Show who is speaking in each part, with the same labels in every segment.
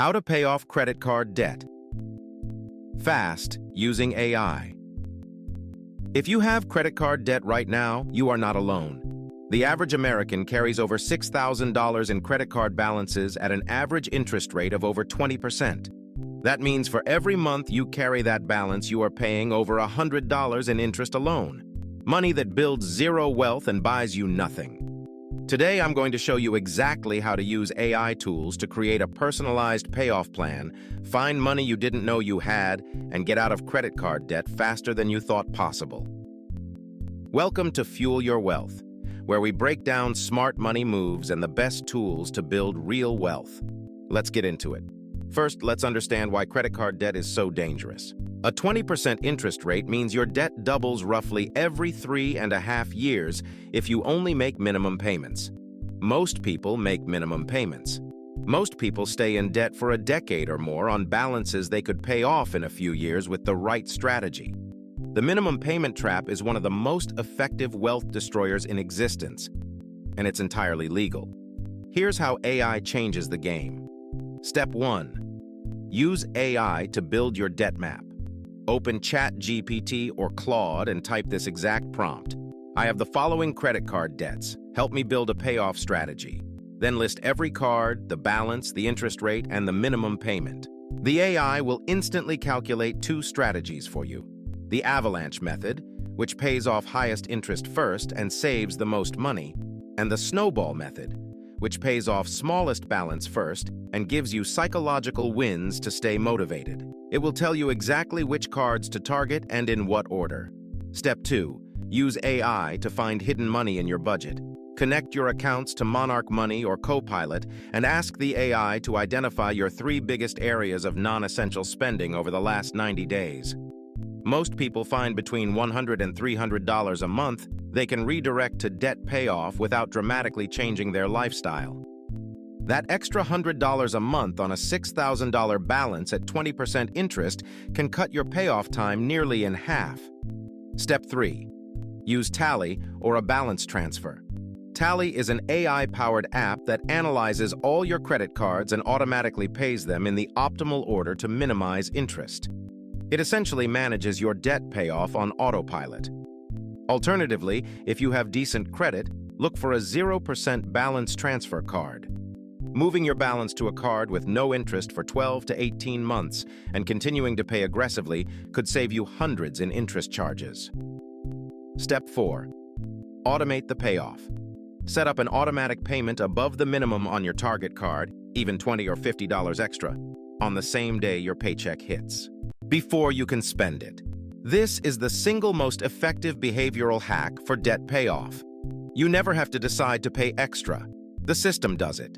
Speaker 1: How to pay off credit card debt. Fast, using AI. If you have credit card debt right now, you are not alone. The average American carries over $6,000 in credit card balances at an average interest rate of over 20%. That means for every month you carry that balance, you are paying over $100 in interest alone. Money that builds zero wealth and buys you nothing. Today, I'm going to show you exactly how to use AI tools to create a personalized payoff plan, find money you didn't know you had, and get out of credit card debt faster than you thought possible. Welcome to Fuel Your Wealth, where we break down smart money moves and the best tools to build real wealth. Let's get into it. First, let's understand why credit card debt is so dangerous. A 20% interest rate means your debt doubles roughly every 3.5 years if you only make minimum payments. Most people make minimum payments. Most people stay in debt for a decade or more on balances they could pay off in a few years with the right strategy. The minimum payment trap is one of the most effective wealth destroyers in existence, and it's entirely legal. Here's how AI changes the game. Step 1. Use AI to build your debt map. Open ChatGPT or Claude and type this exact prompt. I have the following credit card debts. Help me build a payoff strategy. Then list every card, the balance, the interest rate, and the minimum payment. The AI will instantly calculate two strategies for you. The Avalanche method, which pays off highest interest first and saves the most money, and the Snowball method, which pays off smallest balance first and gives you psychological wins to stay motivated. It will tell you exactly which cards to target and in what order. Step 2. Use AI to find hidden money in your budget. Connect your accounts to Monarch Money or Copilot and ask the AI to identify your 3 biggest areas of non-essential spending over the last 90 days. Most people find between $100 and $300 a month they can redirect to debt payoff without dramatically changing their lifestyle. That extra $100 a month on a $6,000 balance at 20% interest can cut your payoff time nearly in half. Step 3. Use Tally or a balance transfer. Tally is an AI-powered app that analyzes all your credit cards and automatically pays them in the optimal order to minimize interest. It essentially manages your debt payoff on autopilot. Alternatively, if you have decent credit, look for a 0% balance transfer card. Moving your balance to a card with no interest for 12 to 18 months and continuing to pay aggressively could save you hundreds in interest charges. Step 4. Automate the payoff. Set up an automatic payment above the minimum on your target card, even $20 or $50 extra, on the same day your paycheck hits, before you can spend it. This is the single most effective behavioral hack for debt payoff. You never have to decide to pay extra. The system does it.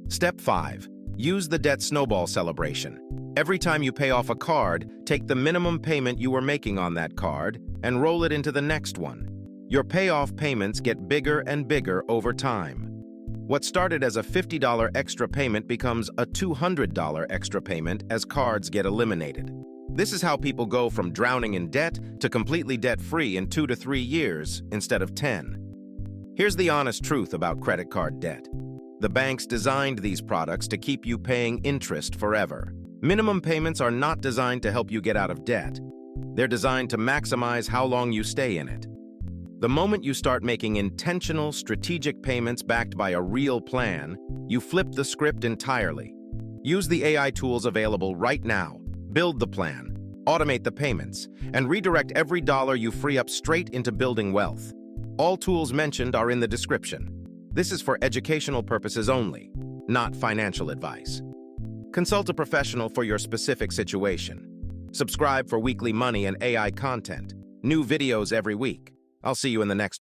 Speaker 1: Step 5. Use the debt snowball celebration. Every time you pay off a card, take the minimum payment you were making on that card and roll it into the next one. Your payoff payments get bigger and bigger over time. What started as a $50 extra payment becomes a $200 extra payment as cards get eliminated. This is how people go from drowning in debt to completely debt-free in 2 to 3 years instead of 10. Here's the honest truth about credit card debt. The banks designed these products to keep you paying interest forever. Minimum payments are not designed to help you get out of debt. They're designed to maximize how long you stay in it. The moment you start making intentional, strategic payments backed by a real plan, you flip the script entirely. Use the AI tools available right now. Build the plan, automate the payments, and redirect every dollar you free up straight into building wealth. All tools mentioned are in the description. This is for educational purposes only, not financial advice. Consult a professional for your specific situation. Subscribe for weekly money and AI content. New videos every week. I'll see you in the next